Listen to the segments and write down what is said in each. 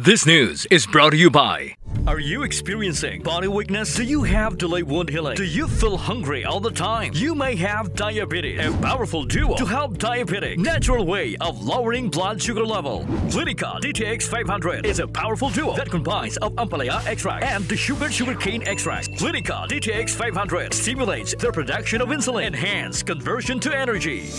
This news is brought to you by... Are you experiencing body weakness? Do you have delayed wound healing? Do you feel hungry all the time? You may have diabetes. A powerful duo to help diabetic. Natural way of lowering blood sugar level. Clinica DTX 500 is a powerful duo that combines of ampalaya extract and the sugarcane extract. Clinica DTX 500 stimulates the production of insulin, enhance conversion to energy.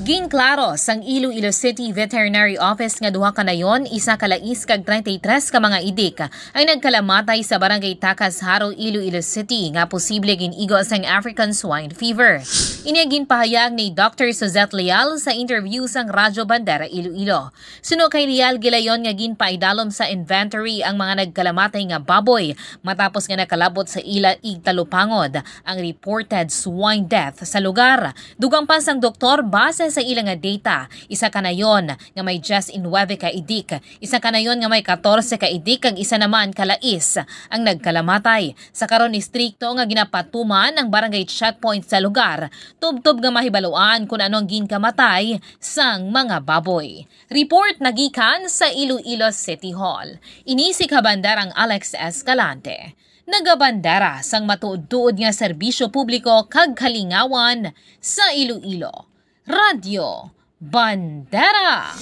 Ginklaro sang Iloilo City Veterinary Office nga duha ka nayon, isa ka Lais kag 33 ka mga idik ay nagkalamatay sa Barangay Tacas, Jaro, Iloilo City nga posible ginigo sang African swine fever. Inya ginpahayag ni Dr. Suzette Leal sa interview sang Radyo Bandera Iloilo. Suno kay Leal gilayon nga ginpaidalom sa inventory ang mga nagkalamatay nga baboy matapos nga nakalabot sa ila igtalupangod ang reported swine death sa lugar. Dugang pa sang doktor base sa ilang nga data, isa ka nayon nga may just 9 ka idik, isa ka nayon nga may 14 ka idik kag isa naman ka Lais ang nagkalamatay. Sa karon istrikto nga ginapatuman ang barangay checkpoint sa lugar, tubtob nga mahibaluan kung ano ang ginkamatay sang mga baboy. Report nagikan sa Iloilo City Hall. Inisik habandarang Alex Escalante. Nagabandera sang matuod-tuod nga serbisyo publiko kag kalingawan sa Iloilo. Radyo Bandera